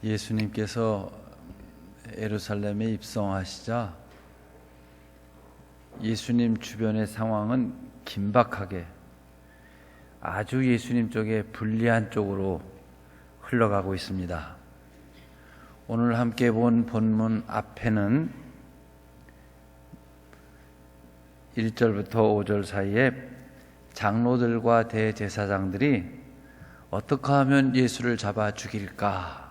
예수님께서 예루살렘에 입성하시자 예수님 주변의 상황은 긴박하게 아주 예수님 쪽에 불리한 쪽으로 흘러가고 있습니다. 오늘 함께 본 본문 앞에는 1절부터 5절 사이에 장로들과 대제사장들이 어떻게 하면 예수를 잡아 죽일까,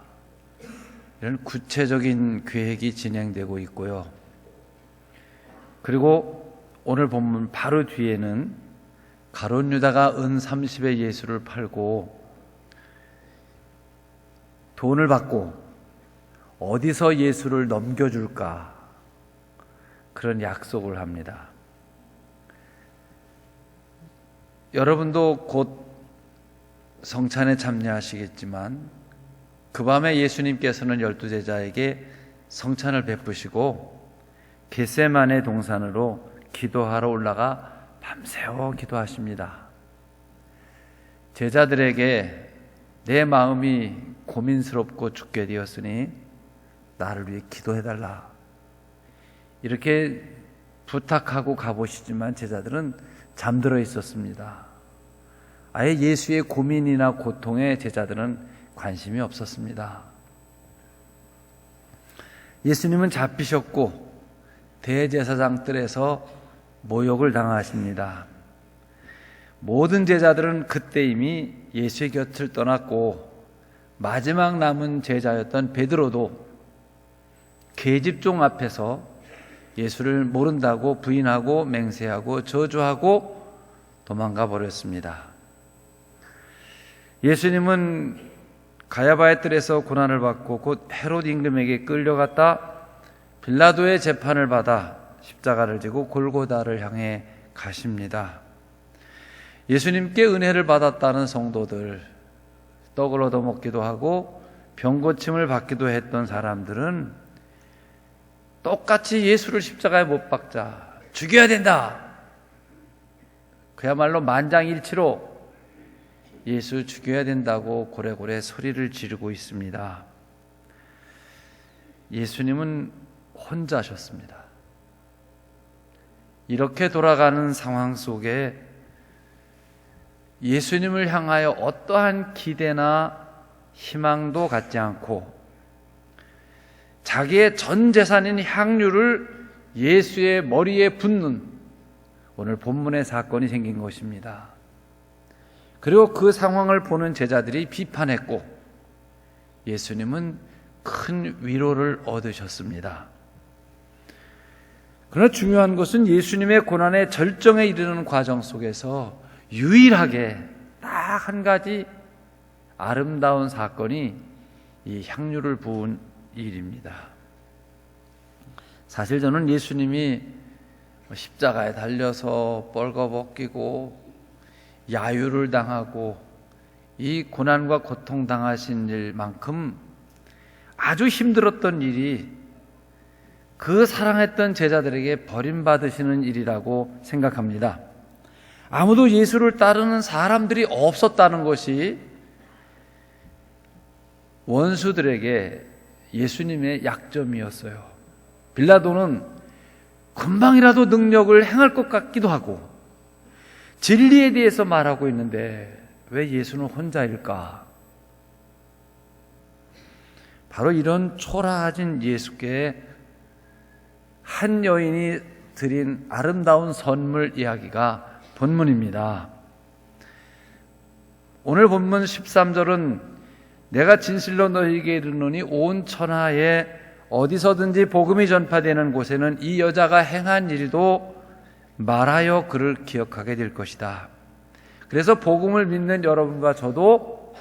이런 구체적인 계획이 진행되고 있고요. 그리고 오늘 본문 바로 뒤에는 가룟 유다가 은 30에 예수를 팔고 돈을 받고 어디서 예수를 넘겨줄까, 그런 약속을 합니다. 여러분도 곧 성찬에 참여하시겠지만 그 밤에 예수님께서는 12제자에게 성찬을 베푸시고 겟세마네 동산으로 기도하러 올라가 밤새워 기도하십니다. 제자들에게 내 마음이 고민스럽고 죽게 되었으니 나를 위해 기도해달라, 이렇게 부탁하고 가보시지만 제자들은 잠들어 있었습니다. 아예 예수의 고민이나 고통에 제자들은 관심이 없었습니다. 예수님은 잡히셨고 대제사장 뜰에서 모욕을 당하십니다. 모든 제자들은 그때 이미 예수의 곁을 떠났고 마지막 남은 제자였던 베드로도 계집종 앞에서 예수를 모른다고 부인하고 맹세하고 저주하고 도망가 버렸습니다. 예수님은 가야바의 뜰에서 고난을 받고 곧 헤롯 임금에게 끌려갔다 빌라도의 재판을 받아 십자가를 지고 골고다를 향해 가십니다. 예수님께 은혜를 받았다는 성도들, 떡을 얻어먹기도 하고 병고침을 받기도 했던 사람들은 똑같이 예수를 십자가에 못 박자, 죽여야 된다, 그야말로 만장일치로 예수 죽여야 된다고 고래고래 소리를 지르고 있습니다. 예수님은 혼자셨습니다. 이렇게 돌아가는 상황 속에 예수님을 향하여 어떠한 기대나 희망도 갖지 않고 자기의 전 재산인 향유를 예수의 머리에 붓는 오늘 본문의 사건이 생긴 것입니다. 그리고 그 상황을 보는 제자들이 비판했고 예수님은 큰 위로를 얻으셨습니다. 그러나 중요한 것은 예수님의 고난의 절정에 이르는 과정 속에서 유일하게 딱 한 가지 아름다운 사건이 이 향유를 부은 일입니다. 사실 저는 예수님이 십자가에 달려서 뻘거벗기고 야유를 당하고 이 고난과 고통 당하신 일만큼 아주 힘들었던 일이 그 사랑했던 제자들에게 버림받으시는 일이라고 생각합니다. 아무도 예수를 따르는 사람들이 없었다는 것이 원수들에게 예수님의 약점이었어요. 빌라도는 금방이라도 능력을 행할 것 같기도 하고 진리에 대해서 말하고 있는데 왜 예수는 혼자일까? 바로 이런 초라하신 예수께 한 여인이 드린 아름다운 선물 이야기가 본문입니다. 오늘 본문 13절은 내가 진실로 너희에게 이르노니 온 천하에 어디서든지 복음이 전파되는 곳에는 이 여자가 행한 일도 말하여 그를 기억하게 될 것이다. 그래서 복음을 믿는 여러분과 저도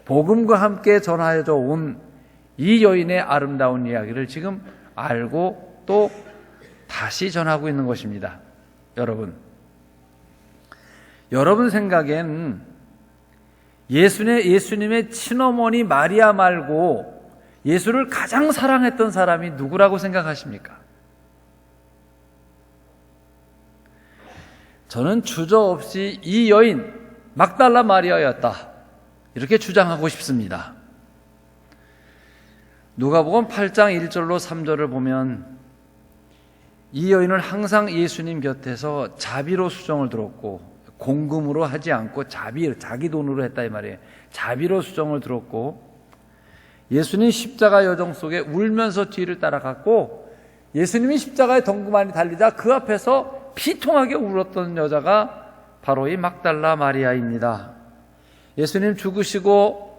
복음과 함께 전하여져 온 이 여인의 아름다운 이야기를 지금 알고 또 다시 전하고 있는 것입니다. 여러분 생각엔 예수님의 친어머니 마리아 말고 예수를 가장 사랑했던 사람이 누구라고 생각하십니까? 저는 주저없이 이 여인 막달라 마리아였다, 이렇게 주장하고 싶습니다. 누가복음 8장 1절로 3절을 보면 이 여인은 항상 예수님 곁에서 자비로 수정을 들었고, 공금으로 하지 않고 자기 돈으로 했다 이 말이에요. 자비로 수정을 들었고, 예수님 십자가 여정 속에 울면서 뒤를 따라갔고, 예수님이 십자가에 덩그마니 달리자 그 앞에서 비통하게 울었던 여자가 바로 이 막달라 마리아입니다. 예수님 죽으시고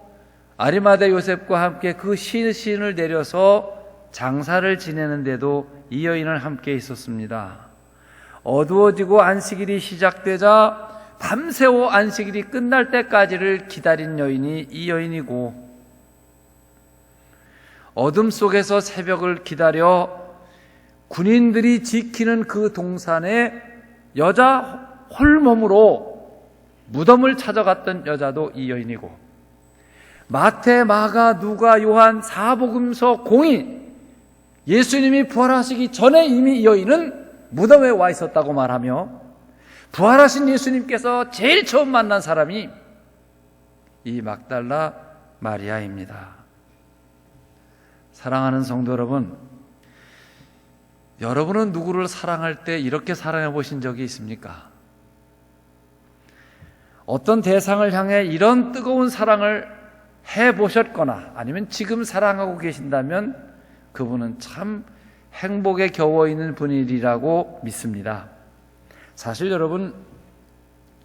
아리마대 요셉과 함께 그 시신을 내려서 장사를 지내는데도 이 여인은 함께 있었습니다. 어두워지고 안식일이 시작되자 밤새워 안식일이 끝날 때까지를 기다린 여인이 이 여인이고, 어둠 속에서 새벽을 기다려 군인들이 지키는 그 동산에 여자 홀몸으로 무덤을 찾아갔던 여자도 이 여인이고, 마태, 마가, 누가, 요한, 사복음서 공인 예수님이 부활하시기 전에 이미 이 여인은 무덤에 와 있었다고 말하며, 부활하신 예수님께서 제일 처음 만난 사람이 이 막달라 마리아입니다. 사랑하는 성도 여러분, 여러분은 누구를 사랑할 때 이렇게 사랑해 보신 적이 있습니까? 어떤 대상을 향해 이런 뜨거운 사랑을 해 보셨거나 아니면 지금 사랑하고 계신다면 그분은 참 행복에 겨워 있는 분이라고 믿습니다. 사실 여러분,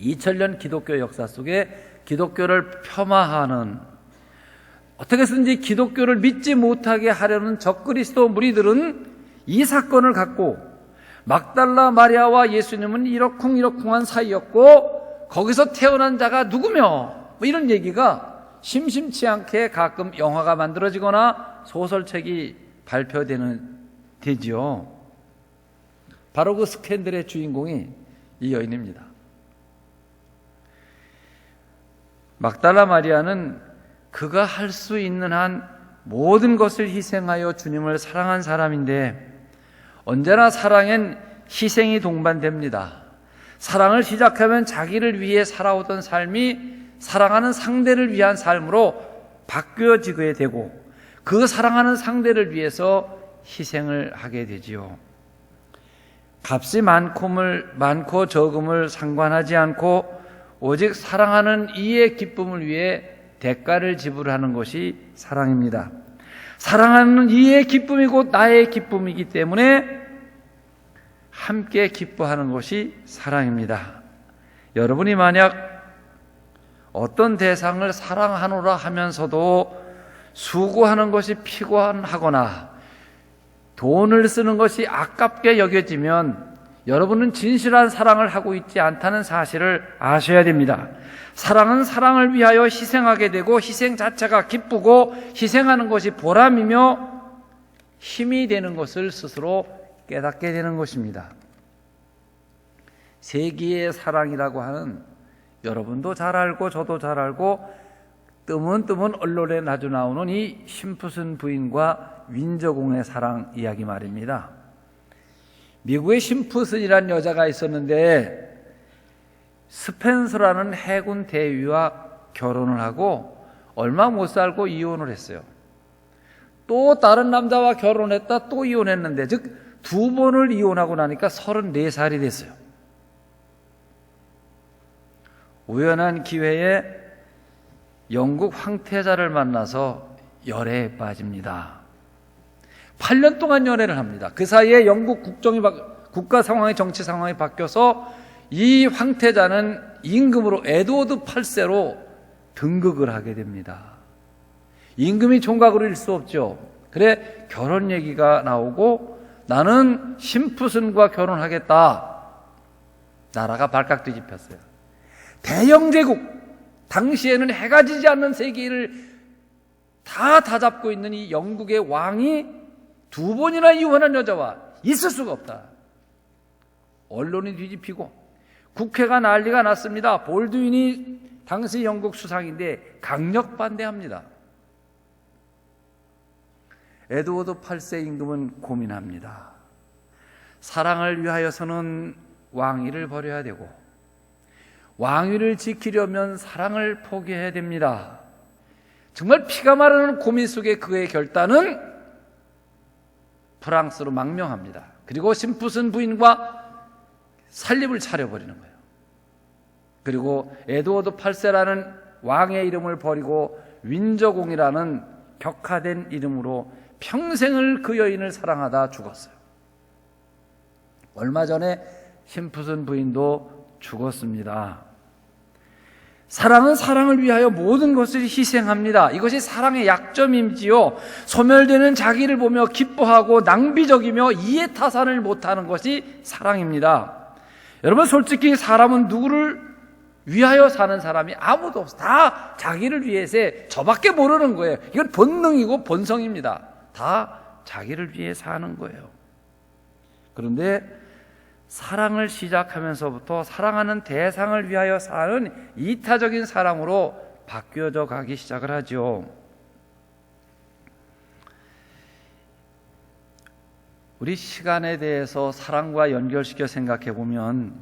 2000년 기독교 역사 속에 기독교를 폄하하는, 어떻게 해서든지 기독교를 믿지 못하게 하려는 적그리스도 무리들은 이 사건을 갖고 막달라 마리아와 예수님은 이러쿵이러쿵한 사이였고 거기서 태어난 자가 누구며 뭐 이런 얘기가 심심치 않게 가끔 영화가 만들어지거나 소설책이 되지요. 바로 그 스캔들의 주인공이 이 여인입니다. 막달라 마리아는 그가 할 수 있는 한 모든 것을 희생하여 주님을 사랑한 사람인데, 언제나 사랑엔 희생이 동반됩니다. 사랑을 시작하면 자기를 위해 살아오던 삶이 사랑하는 상대를 위한 삶으로 바뀌어지게 되고, 그 사랑하는 상대를 위해서 희생을 하게 되지요. 값이 많고 적음을 상관하지 않고 오직 사랑하는 이의 기쁨을 위해 대가를 지불하는 것이 사랑입니다. 사랑하는 이의 기쁨이고 나의 기쁨이기 때문에 함께 기뻐하는 것이 사랑입니다. 여러분이 만약 어떤 대상을 사랑하노라 하면서도 수고하는 것이 피곤하거나 돈을 쓰는 것이 아깝게 여겨지면 여러분은 진실한 사랑을 하고 있지 않다는 사실을 아셔야 됩니다. 사랑은 사랑을 위하여 희생하게 되고, 희생 자체가 기쁘고 희생하는 것이 보람이며 힘이 되는 것을 스스로 깨닫게 되는 것입니다. 세기의 사랑이라고 하는, 여러분도 잘 알고 저도 잘 알고 뜨문뜨문 언론에 자주 나오는 이 심푸슨 부인과 윈저공의 사랑 이야기 말입니다. 미국에 심푸슨이라는 여자가 있었는데 스펜서라는 해군 대위와 결혼을 하고 얼마 못 살고 이혼을 했어요. 또 다른 남자와 결혼했다 또 이혼했는데, 즉 2번을 이혼하고 나니까 34살이 됐어요. 우연한 기회에 영국 황태자를 만나서 열애에 빠집니다. 8년 동안 연애를 합니다. 그 사이에 영국 국가 상황이, 정치 상황이 바뀌어서 이 황태자는 임금으로 에드워드 8세로 등극을 하게 됩니다. 임금이 총각으로 일 수 없죠. 그래 결혼 얘기가 나오고 나는 심푸슨과 결혼하겠다. 나라가 발칵 뒤집혔어요. 대영 제국, 당시에는 해가 지지 않는 세계를 다 잡고 있는 이 영국의 왕이 2번이나 이혼한 여자와 있을 수가 없다. 언론이 뒤집히고 국회가 난리가 났습니다. 볼드윈이 당시 영국 수상인데 강력 반대합니다. 에드워드 8세 임금은 고민합니다. 사랑을 위하여서는 왕위를 버려야 되고 왕위를 지키려면 사랑을 포기해야 됩니다. 정말 피가 마르는 고민 속에 그의 결단은 프랑스로 망명합니다. 그리고 심푸슨 부인과 살림을 차려버리는 거예요. 그리고 에드워드 8세라는 왕의 이름을 버리고 윈저공이라는 격화된 이름으로 평생을 그 여인을 사랑하다 죽었어요. 얼마 전에 심푸슨 부인도 죽었습니다. 사랑은 사랑을 위하여 모든 것을 희생합니다. 이것이 사랑의 약점이지요. 소멸되는 자기를 보며 기뻐하고 낭비적이며 이해타산을 못하는 것이 사랑입니다. 여러분, 솔직히 사람은 누구를 위하여 사는 사람이 아무도 없어. 다 자기를 위해서 저밖에 모르는 거예요. 이건 본능이고 본성입니다. 다 자기를 위해 사는 거예요. 그런데 사랑을 시작하면서부터 사랑하는 대상을 위하여 사는 이타적인 사랑으로 바뀌어져 가기 시작을 하죠. 우리 시간에 대해서 사랑과 연결시켜 생각해 보면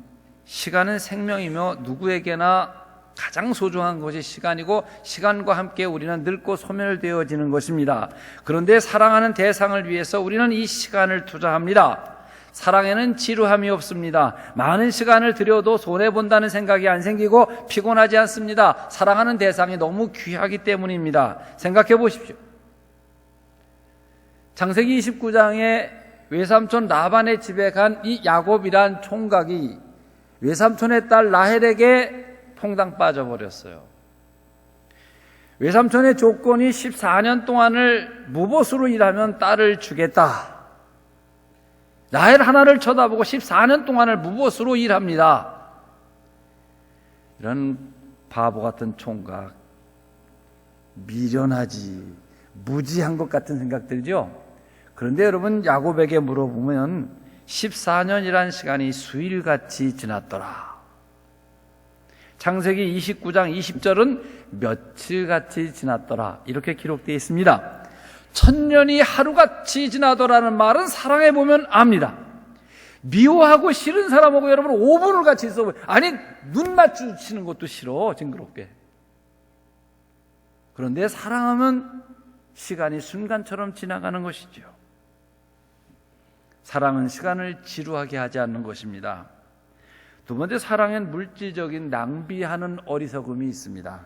시간은 생명이며 누구에게나 가장 소중한 것이 시간이고 시간과 함께 우리는 늙고 소멸되어지는 것입니다. 그런데 사랑하는 대상을 위해서 우리는 이 시간을 투자합니다. 사랑에는 지루함이 없습니다. 많은 시간을 들여도 손해본다는 생각이 안 생기고 피곤하지 않습니다. 사랑하는 대상이 너무 귀하기 때문입니다. 생각해 보십시오. 창세기 29장에 외삼촌 라반의 집에 간 이 야곱이란 총각이 외삼촌의 딸 라헬에게 퐁당 빠져버렸어요. 외삼촌의 조건이 14년 동안을 무보수로 일하면 딸을 주겠다. 라헬 하나를 쳐다보고 14년 동안을 무보수로 일합니다. 이런 바보 같은 총각, 미련하지, 무지한 것 같은 생각 들죠? 그런데 여러분, 야곱에게 물어보면 14년이란 시간이 수일같이 지났더라. 창세기 29장 20절은 며칠같이 지났더라, 이렇게 기록되어 있습니다. 1000년이 하루같이 지나더라는 말은 사랑해 보면 압니다. 미워하고 싫은 사람하고 여러분 5분을 같이 있어 보면, 아니 눈 맞추시는 것도 싫어, 징그럽게. 그런데 사랑하면 시간이 순간처럼 지나가는 것이죠. 사랑은 시간을 지루하게 하지 않는 것입니다. 두 번째, 사랑엔 물질적인 낭비하는 어리석음이 있습니다.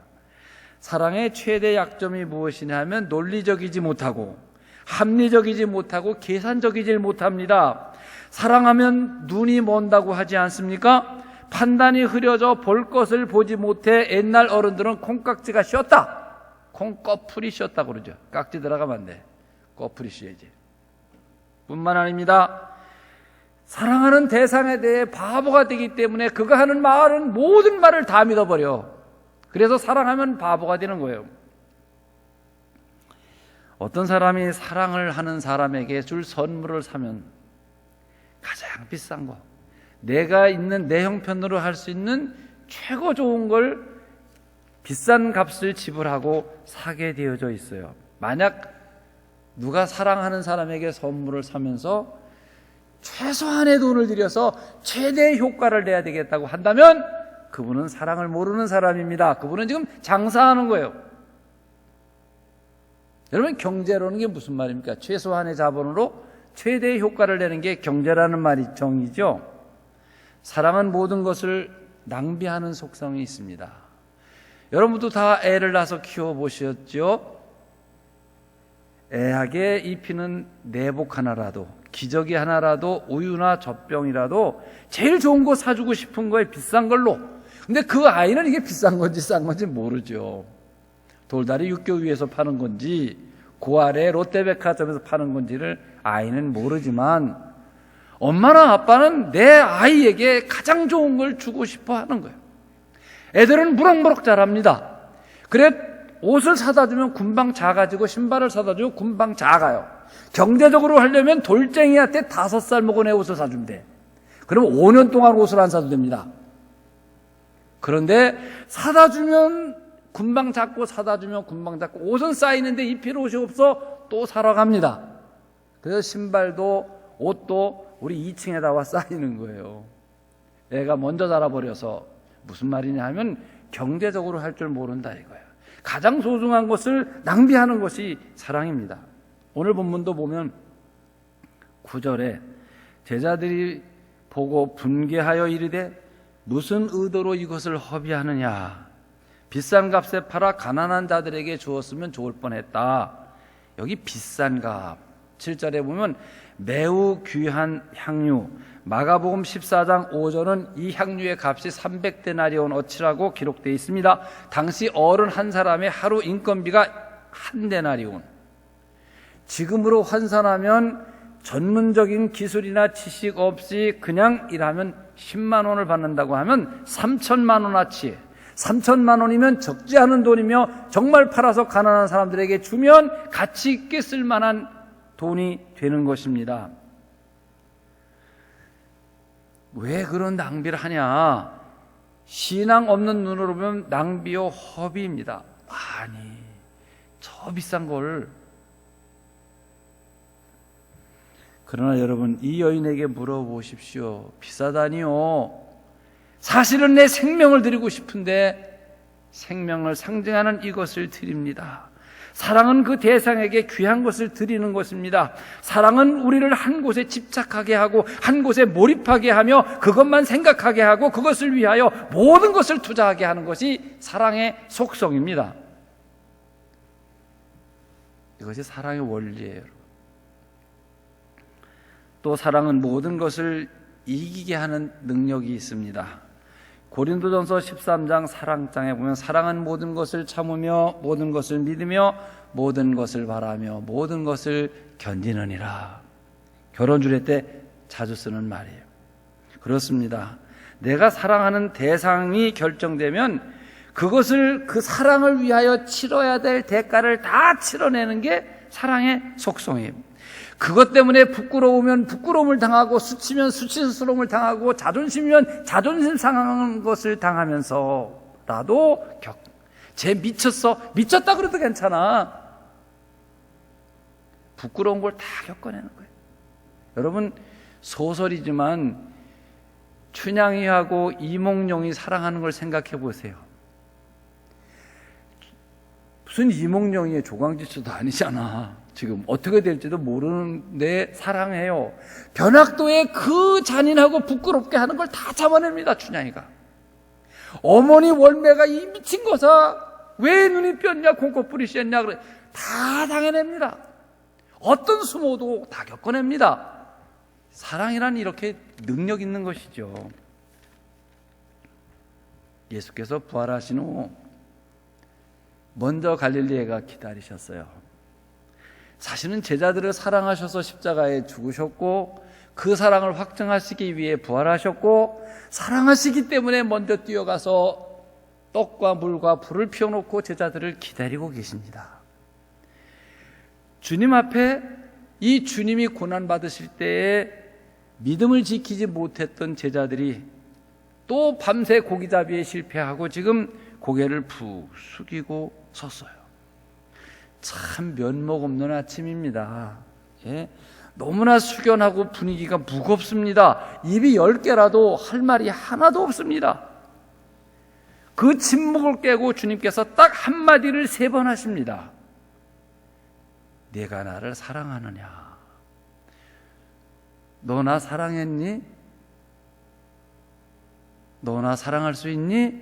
사랑의 최대 약점이 무엇이냐 하면 논리적이지 못하고 합리적이지 못하고 계산적이지 못합니다. 사랑하면 눈이 먼다고 하지 않습니까? 판단이 흐려져 볼 것을 보지 못해 옛날 어른들은 콩깍지가 쉬었다, 콩꺼풀이 쉬었다고 그러죠. 깍지 들어가면 안 돼. 꺼풀이 쉬어야지. 뿐만 아닙니다. 사랑하는 대상에 대해 바보가 되기 때문에 그가 하는 말은 모든 말을 다 믿어버려. 그래서 사랑하면 바보가 되는 거예요. 어떤 사람이 사랑을 하는 사람에게 줄 선물을 사면 가장 비싼 거, 내가 있는 내 형편으로 할 수 있는 최고 좋은 걸 비싼 값을 지불하고 사게 되어져 있어요. 만약 누가 사랑하는 사람에게 선물을 사면서 최소한의 돈을 들여서 최대의 효과를 내야 되겠다고 한다면 그분은 사랑을 모르는 사람입니다. 그분은 지금 장사하는 거예요. 여러분, 경제라는 게 무슨 말입니까? 최소한의 자본으로 최대의 효과를 내는 게 경제라는 말이 정의죠. 사랑은 모든 것을 낭비하는 속성이 있습니다. 여러분도 다 애를 낳아서 키워보셨죠? 애에게 입히는 내복 하나라도, 기저귀 하나라도, 우유나 젖병이라도 제일 좋은 거 사주고 싶은 거에 비싼 걸로. 근데 그 아이는 이게 비싼 건지 싼 건지 모르죠. 돌다리 육교 위에서 파는 건지 고아래 롯데백화점에서 파는 건지를 아이는 모르지만 엄마나 아빠는 내 아이에게 가장 좋은 걸 주고 싶어 하는 거예요. 애들은 무럭무럭 자랍니다. 그래, 옷을 사다 주면 금방 작아지고 신발을 사다 주면 금방 작아요. 경제적으로 하려면 돌쟁이한테 5살 먹은 애 옷을 사주면 돼. 그러면 5년 동안 옷을 안 사도 됩니다. 그런데 사다 주면 금방 작고 사다 주면 금방 작고 옷은 쌓이는데 입힐 옷이 없어 또 사러 갑니다. 그래서 신발도 옷도 우리 2층에다 와 쌓이는 거예요. 애가 먼저 자라버려서. 무슨 말이냐 하면 경제적으로 할 줄 모른다 이거예요. 가장 소중한 것을 낭비하는 것이 사랑입니다. 오늘 본문도 보면 9절에 제자들이 보고 분개하여 이르되 무슨 의도로 이것을 허비하느냐, 비싼 값에 팔아 가난한 자들에게 주었으면 좋을 뻔했다. 여기 비싼 값, 7절에 보면 매우 귀한 향유, 마가복음 14장 5절은 이 향유의 값이 300데나리온 어치라고 기록되어 있습니다. 당시 어른 한 사람의 하루 인건비가 1데나리온. 지금으로 환산하면 전문적인 기술이나 지식 없이 그냥 일하면 10만 원을 받는다고 하면 3천만 원어치, 3천만 원이면 적지 않은 돈이며 정말 팔아서 가난한 사람들에게 주면 가치 있게 쓸 만한 돈이 되는 것입니다. 왜 그런 낭비를 하냐? 신앙 없는 눈으로 보면 낭비요 허비입니다. 아니, 저 비싼 걸. 그러나 여러분, 이 여인에게 물어보십시오. 비싸다니요. 사실은 내 생명을 드리고 싶은데 생명을 상징하는 이것을 드립니다. 사랑은 그 대상에게 귀한 것을 드리는 것입니다. 사랑은 우리를 한 곳에 집착하게 하고 한 곳에 몰입하게 하며 그것만 생각하게 하고 그것을 위하여 모든 것을 투자하게 하는 것이 사랑의 속성입니다. 이것이 사랑의 원리예요. 또 사랑은 모든 것을 이기게 하는 능력이 있습니다. 고린도전서 13장 사랑장에 보면 사랑은 모든 것을 참으며 모든 것을 믿으며 모든 것을 바라며 모든 것을 견디느니라. 결혼 주례 때 자주 쓰는 말이에요. 그렇습니다. 내가 사랑하는 대상이 결정되면 그것을, 그 사랑을 위하여 치러야 될 대가를 다 치러내는 게 사랑의 속성이에요. 그것 때문에 부끄러우면 부끄러움을 당하고 수치면 수치스러움을 당하고 자존심이면 자존심 상하는 것을 당하면서라도 쟤 미쳤어, 미쳤다 그래도 괜찮아. 부끄러운 걸 다 겪어내는 거예요. 여러분, 소설이지만 춘향이하고 이몽룡이 사랑하는 걸 생각해 보세요. 무슨 이몽룡이 조광지처도 아니잖아. 지금 어떻게 될지도 모르는데 사랑해요. 변학도에 그 잔인하고 부끄럽게 하는 걸 다 잡아냅니다, 춘향이가. 어머니 월매가 이 미친 거사 왜 눈이 뼈냐, 콩꽃불이 씌었냐, 그래 다 당해냅니다. 어떤 수모도 다 겪어냅니다. 사랑이란 이렇게 능력 있는 것이죠. 예수께서 부활하신 후 먼저 갈릴리에가 기다리셨어요. 사실은 제자들을 사랑하셔서 십자가에 죽으셨고 그 사랑을 확증하시기 위해 부활하셨고 사랑하시기 때문에 먼저 뛰어가서 떡과 물과 불을 피워놓고 제자들을 기다리고 계십니다. 주님 앞에 이 주님이 고난받으실 때에 믿음을 지키지 못했던 제자들이 또 밤새 고기잡이에 실패하고 지금 고개를 푹 숙이고 섰어요. 참 면목 없는 아침입니다. 예? 너무나 숙연하고 분위기가 무겁습니다. 입이 10개라도 할 말이 하나도 없습니다. 그 침묵을 깨고 주님께서 딱 한마디를 3번 하십니다. 네가 나를 사랑하느냐? 너 나 사랑했니? 너 나 사랑할 수 있니?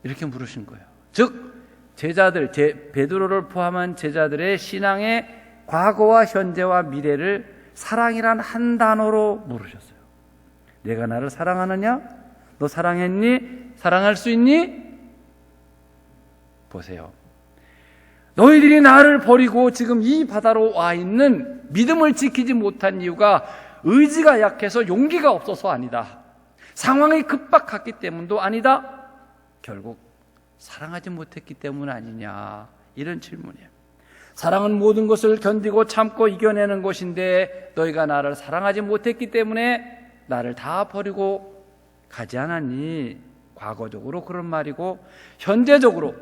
이렇게 물으신 거예요. 즉 제자들, 베드로를 포함한 제자들의 신앙의 과거와 현재와 미래를 사랑이란 한 단어로 물으셨어요. 내가 나를 사랑하느냐? 너 사랑했니? 사랑할 수 있니? 보세요. 너희들이 나를 버리고 지금 이 바다로 와 있는 믿음을 지키지 못한 이유가 의지가 약해서 용기가 없어서 아니다. 상황이 급박했기 때문도 아니다. 결국 사랑하지 못했기 때문 아니냐, 이런 질문이에요. 사랑은 모든 것을 견디고 참고 이겨내는 것인데 너희가 나를 사랑하지 못했기 때문에 나를 다 버리고 가지 않았니? 과거적으로 그런 말이고 현재적으로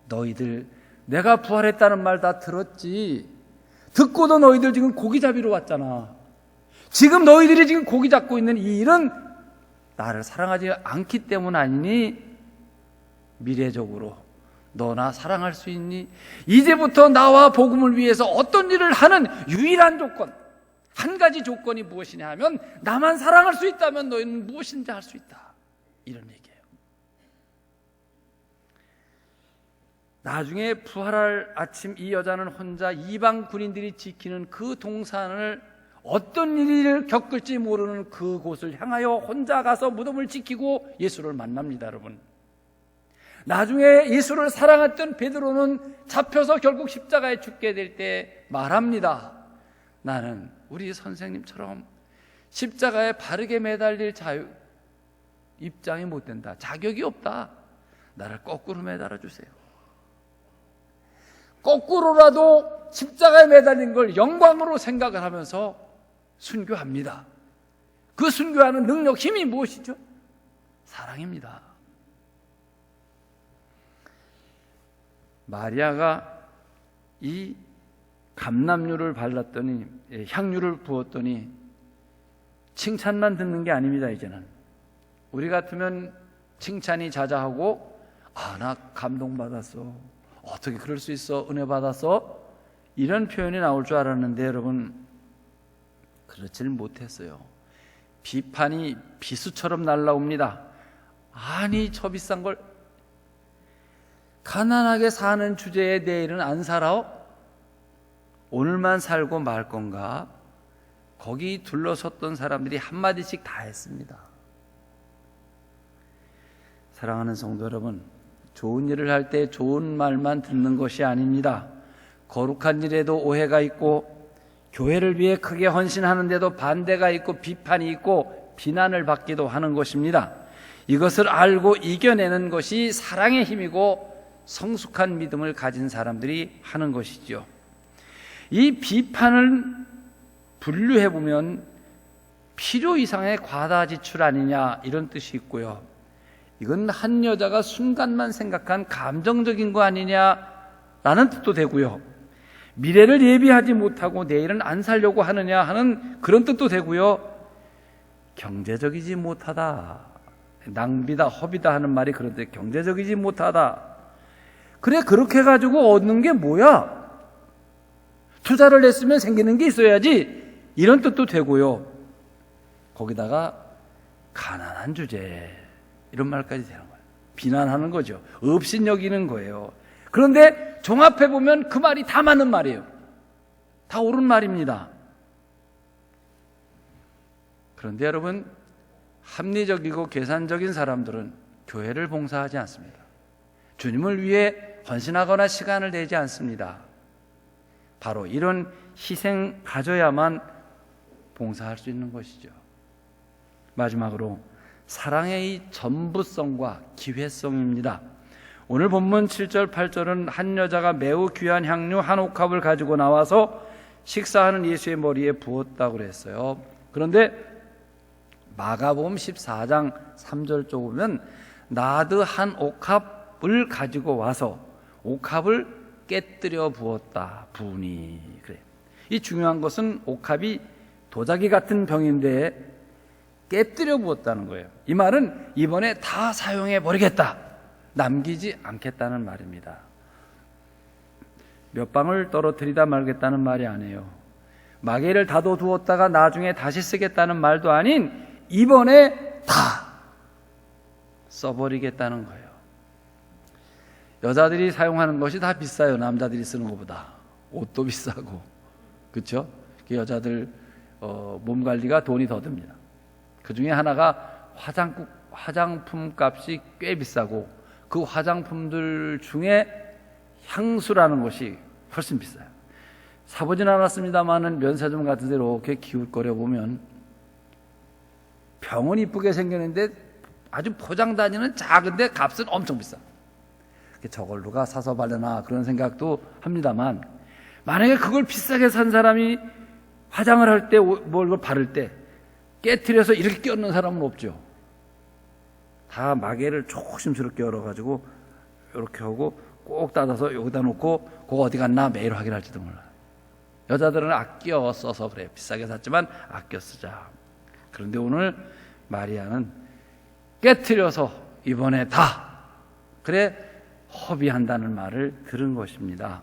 너희들 내가 부활했다는 말 다 들었지. 듣고도 너희들 지금 고기 잡이러 왔잖아. 지금 너희들이 지금 고기 잡고 있는 이 일은 나를 사랑하지 않기 때문 아니니? 미래적으로 너나 사랑할 수 있니? 이제부터 나와 복음을 위해서 어떤 일을 하는 유일한 조건, 한 가지 조건이 무엇이냐 하면 나만 사랑할 수 있다면 너희는 무엇인지 할 수 있다. 이런 얘기예요. 나중에 부활할 아침 이 여자는 혼자 이방 군인들이 지키는 그 동산을 어떤 일을 겪을지 모르는 그곳을 향하여 혼자 가서 무덤을 지키고 예수를 만납니다, 여러분. 나중에 예수를 사랑했던 베드로는 잡혀서 결국 십자가에 죽게 될 때 말합니다. 나는 우리 선생님처럼 십자가에 바르게 매달릴 입장이 못 된다. 자격이 없다. 나를 거꾸로 매달아 주세요. 거꾸로라도 십자가에 매달린 걸 영광으로 생각을 하면서 순교합니다. 그 순교하는 능력, 힘이 무엇이죠? 사랑입니다. 마리아가 이 감람유를 발랐더니, 향유를 부었더니 칭찬만 듣는 게 아닙니다. 이제는 우리 같으면 칭찬이 자자하고, 나 감동받았어, 어떻게 그럴 수 있어, 은혜 받았어, 이런 표현이 나올 줄 알았는데 여러분, 그렇지는 못했어요. 비판이 비수처럼 날라옵니다. 아니, 저 비싼 걸, 가난하게 사는 주제에 내일은 안 살아? 오늘만 살고 말 건가? 거기 둘러섰던 사람들이 한마디씩 다 했습니다. 사랑하는 성도 여러분, 좋은 일을 할 때 좋은 말만 듣는 것이 아닙니다. 거룩한 일에도 오해가 있고, 교회를 위해 크게 헌신하는데도 반대가 있고, 비판이 있고, 비난을 받기도 하는 것입니다. 이것을 알고 이겨내는 것이 사랑의 힘이고 성숙한 믿음을 가진 사람들이 하는 것이죠. 이 비판을 분류해보면 필요 이상의 과다 지출 아니냐, 이런 뜻이 있고요. 이건 한 여자가 순간만 생각한 감정적인 거 아니냐라는 뜻도 되고요. 미래를 예비하지 못하고 내일은 안 살려고 하느냐 하는 그런 뜻도 되고요. 경제적이지 못하다, 낭비다, 허비다 하는 말이 그런데 경제적이지 못하다. 그래, 그렇게 가지고 얻는 게 뭐야? 투자를 했으면 생기는 게 있어야지, 이런 뜻도 되고요. 거기다가 가난한 주제, 이런 말까지 되는 거예요. 비난하는 거죠. 업신여기는 거예요. 그런데 종합해보면 그 말이 다 맞는 말이에요. 다 옳은 말입니다. 그런데 여러분, 합리적이고 계산적인 사람들은 교회를 봉사하지 않습니다. 주님을 위해 헌신하거나 시간을 내지 않습니다. 바로 이런 희생 가져야만 봉사할 수 있는 것이죠. 마지막으로 사랑의 이 전부성과 기회성입니다. 오늘 본문 7절 8절은 한 여자가 매우 귀한 향유 한 옥합을 가지고 나와서 식사하는 예수의 머리에 부었다고 그랬어요. 그런데 마가복음 14장 3절 쪽 보면 나드 한 옥합을 가지고 와서 옥합을 깨뜨려 부었다, 부으니. 그래. 이 중요한 것은 옥합이 도자기 같은 병인데 깨뜨려 부었다는 거예요. 이 말은 이번에 다 사용해 버리겠다, 남기지 않겠다는 말입니다. 몇 방울 떨어뜨리다 말겠다는 말이 아니에요. 마개를 다둬두었다가 나중에 다시 쓰겠다는 말도 아닌, 이번에 다 써버리겠다는 거예요. 여자들이 사용하는 것이 다 비싸요. 남자들이 쓰는 것보다. 옷도 비싸고, 그렇죠? 여자들 몸 관리가 돈이 더 듭니다. 그 중에 하나가 화장품 값이 꽤 비싸고, 그 화장품들 중에 향수라는 것이 훨씬 비싸요. 사보진 않았습니다만은 면세점 같은 데 이렇게 기웃거려 보면 병은 이쁘게 생겼는데 아주 포장 단위는 작은데 값은 엄청 비싸. 저걸 누가 사서 바르나 그런 생각도 합니다만, 만약에 그걸 비싸게 산 사람이 화장을 할 때, 뭘 바를 때 깨트려서 이렇게 껴놓는 사람은 없죠. 다 마개를 조심스럽게 열어가지고 이렇게 하고 꼭 닫아서 여기다 놓고 그거 어디 갔나 매일 확인할지도 몰라. 여자들은 아껴 써서 그래. 비싸게 샀지만 아껴 쓰자. 그런데 오늘 마리아는 깨트려서 이번에 다, 그래, 허비한다는 말을 들은 것입니다.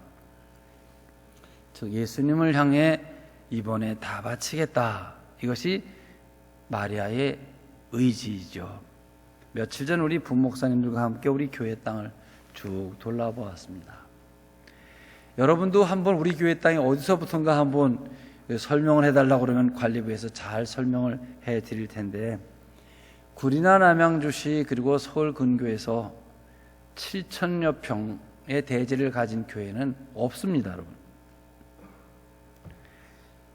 즉 예수님을 향해 이번에 다 바치겠다. 이것이 마리아의 의지이죠. 며칠 전 우리 부목사님들과 함께 우리 교회 땅을 쭉 돌아보았습니다. 여러분도 한번 우리 교회 땅이 어디서부터인가 한번 설명을 해달라고 그러면 관리부에서 잘 설명을 해드릴 텐데, 구리나 남양주시 그리고 서울 근교에서 7,000여 평의 대지를 가진 교회는 없습니다, 여러분.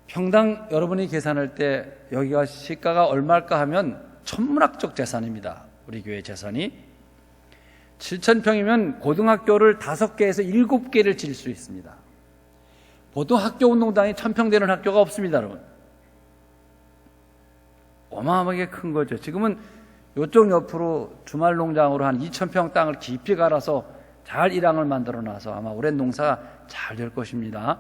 평당 여러분이 계산할 때 여기가 시가가 얼마일까 하면 천문학적 재산입니다. 우리 교회 재산이 7,000평이면 고등학교를 5개에서 7개를 지을 수 있습니다. 보통 학교 운동장이 1,000평 되는 학교가 없습니다, 여러분. 어마어마하게 큰 거죠. 지금은 이쪽 옆으로 주말 농장으로 한 2,000평 땅을 깊이 갈아서 잘 일항을 만들어 놔서 아마 오랜 농사가 잘 될 것입니다.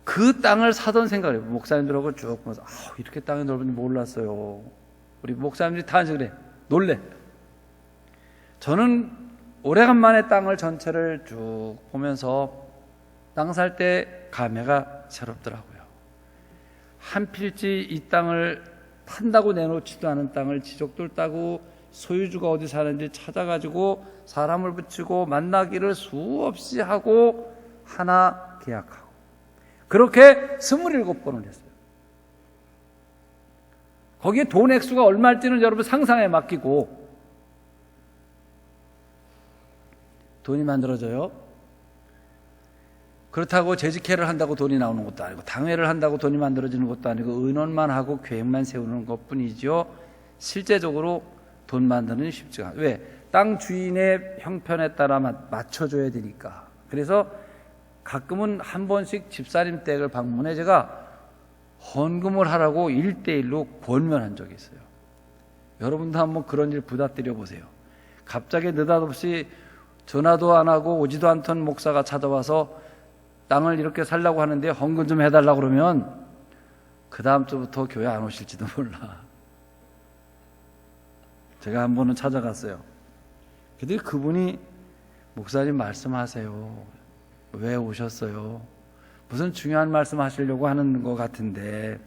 그 땅을 사던 생각을 해요. 목사님들하고 쭉 보면서 이렇게 땅이 넓은지 몰랐어요. 우리 목사님들이 다 그래. 놀래. 저는 오래간만에 땅을 전체를 쭉 보면서 땅 살 때 감회가 새롭더라고요. 한 필지 이 땅을 판다고 내놓지도 않은 땅을 지적들 따고 소유주가 어디 사는지 찾아가지고 사람을 붙이고 만나기를 수없이 하고 하나 계약하고 그렇게 27번을 했어요. 거기에 돈 액수가 얼마일지는 여러분 상상에 맡기고, 돈이 만들어져요. 그렇다고 재직회를 한다고 돈이 나오는 것도 아니고 당회를 한다고 돈이 만들어지는 것도 아니고 의논만 하고 계획만 세우는 것뿐이죠. 실제적으로 돈 만드는 쉽지가 않아요. 왜? 땅 주인의 형편에 따라 맞춰줘야 되니까. 그래서 가끔은 한 번씩 집사님 댁을 방문해 제가 헌금을 하라고 1:1로 권면한 적이 있어요. 여러분도 한번 그런 일 부탁드려 보세요. 갑자기 느닷없이 전화도 안 하고 오지도 않던 목사가 찾아와서 땅을 이렇게 살려고 하는데 헌금 좀 해달라고 그러면 그 다음 주부터 교회 안 오실지도 몰라. 제가 한 번은 찾아갔어요. 근데 그분이 목사님 말씀하세요. 왜 오셨어요? 무슨 중요한 말씀 하시려고 하는 것 같은데,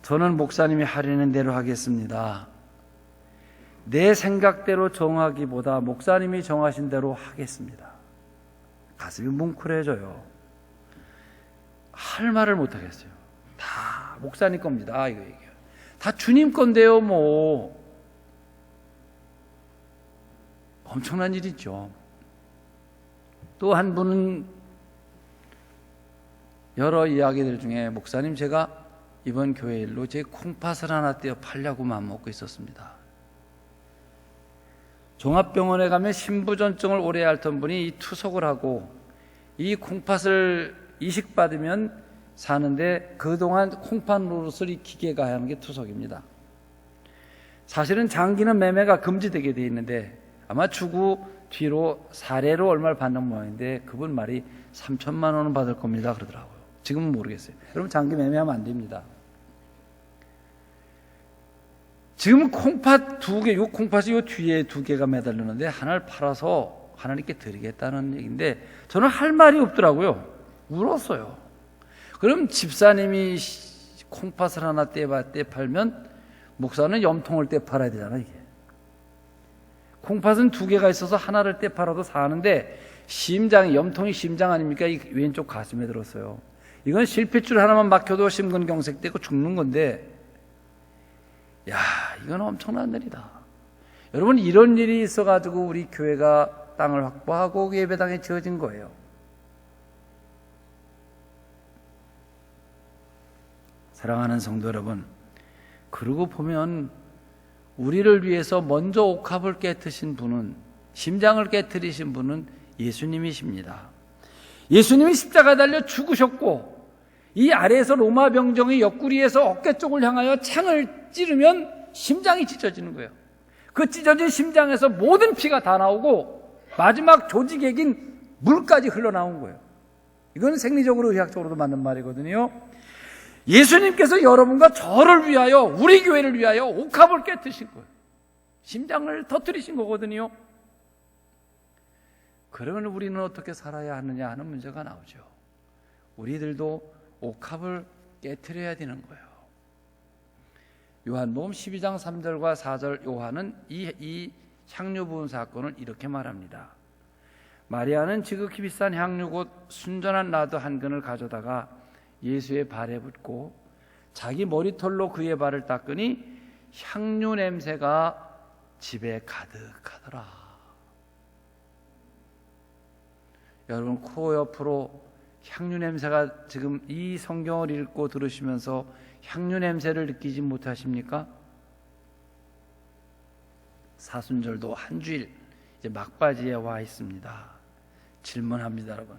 저는 목사님이 하려는 대로 하겠습니다. 내 생각대로 정하기보다 목사님이 정하신 대로 하겠습니다. 가슴이 뭉클해져요. 할 말을 못하겠어요. 다 목사님 겁니다. 이거 얘기해요. 다 주님 건데요, 뭐. 엄청난 일이죠. 또 한 분은 여러 이야기들 중에 목사님 제가 이번 교회 일로 제 콩팥을 하나 떼어 팔려고 마음먹고 있었습니다. 종합병원에 가면 신부전증을 오래 앓던 분이 이 투석을 하고 이 콩팥을 이식받으면 사는데 그동안 콩팥 노릇을 이 기계가 하는 게 투석입니다. 사실은 장기는 매매가 금지되게 돼 있는데 아마 추후 뒤로 사례로 얼마를 받는 모양인데 그분 말이 3천만 원은 받을 겁니다 그러더라고요. 지금은 모르겠어요. 여러분 장기 매매하면 안 됩니다. 지금은 콩팥 2개, 요 콩팥이 요 뒤에 2개가 매달리는데 하나를 팔아서 하나님께 드리겠다는 얘기인데 저는 할 말이 없더라고요. 울었어요. 그럼 집사님이 콩팥을 하나 떼 팔면 목사는 염통을 떼 팔아야 되잖아 이게. 콩팥은 2개가 있어서 하나를 떼 팔아도 사는데 심장이, 염통이 심장 아닙니까? 이 왼쪽 가슴에 들었어요. 이건 실핏줄 하나만 막혀도 심근경색되고 죽는 건데, 야, 이건 엄청난 일이다. 여러분, 이런 일이 있어가지고 우리 교회가 땅을 확보하고 예배당에 지어진 거예요. 사랑하는 성도 여러분, 그러고 보면 우리를 위해서 먼저 옥합을 깨트신 분은, 심장을 깨트리신 분은 예수님이십니다. 예수님이 십자가에 달려 죽으셨고 이 아래에서 로마 병정이 옆구리에서 어깨 쪽을 향하여 창을 찌르면 심장이 찢어지는 거예요. 그 찢어진 심장에서 모든 피가 다 나오고 마지막 조직액인 물까지 흘러나온 거예요. 이건 생리적으로 의학적으로도 맞는 말이거든요. 예수님께서 여러분과 저를 위하여, 우리 교회를 위하여 옥합을 깨트신 거예요. 심장을 터뜨리신 거거든요. 그러면 우리는 어떻게 살아야 하느냐 하는 문제가 나오죠. 우리들도 옥합을 깨트려야 되는 거예요. 요한복음 12장 3절과 4절 요한은 이 향유 부은 사건을 이렇게 말합니다. 마리아는 지극히 비싼 향유 곧 순전한 나드 한 근을 가져다가 예수의 발에 붓고 자기 머리털로 그의 발을 닦으니 향유 냄새가 집에 가득하더라. 여러분, 코 옆으로 향유 냄새가, 지금 이 성경을 읽고 들으시면서 향유 냄새를 느끼지 못하십니까? 사순절도 한 주일 이제 막바지에 와 있습니다. 질문합니다, 여러분.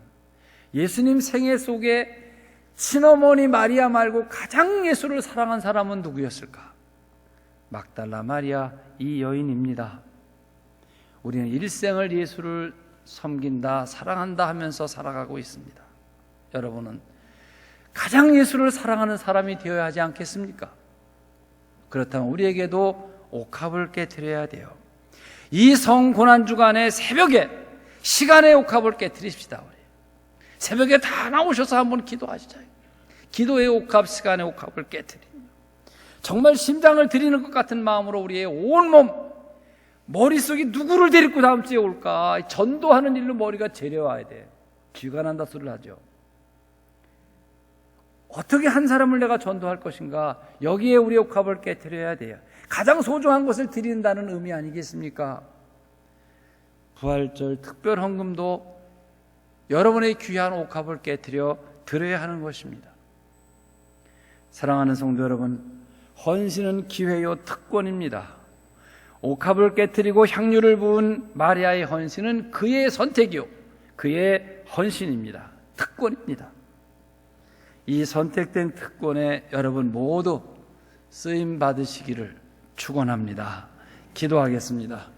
예수님 생애 속에 친어머니 마리아 말고 가장 예수를 사랑한 사람은 누구였을까? 막달라 마리아, 이 여인입니다. 우리는 일생을 예수를 섬긴다, 사랑한다 하면서 살아가고 있습니다. 여러분은 가장 예수를 사랑하는 사람이 되어야 하지 않겠습니까? 그렇다면 우리에게도 옥합을 깨트려야 돼요. 이 성고난주간의 새벽에 시간의 옥합을 깨트립시다. 우리 새벽에 다 나오셔서 한번 기도하시죠. 기도의 옥합, 시간의 옥합을 깨트립니다. 정말 심장을 드리는 것 같은 마음으로 우리의 온몸, 머릿속이 누구를 데리고 다음 주에 올까? 전도하는 일로 머리가 재려와야 돼. 쥐가 난다 소리를 하죠. 어떻게 한 사람을 내가 전도할 것인가? 여기에 우리 옥합을 깨트려야 돼요. 가장 소중한 것을 드린다는 의미 아니겠습니까? 부활절 특별 헌금도 여러분의 귀한 옥합을 깨트려 드려야 하는 것입니다. 사랑하는 성도 여러분, 헌신은 기회요 특권입니다. 옥합을 깨트리고 향유를 부은 마리아의 헌신은 그의 선택이요, 그의 헌신입니다. 특권입니다. 이 선택된 특권에 여러분 모두 쓰임 받으시기를 축원합니다. 기도하겠습니다.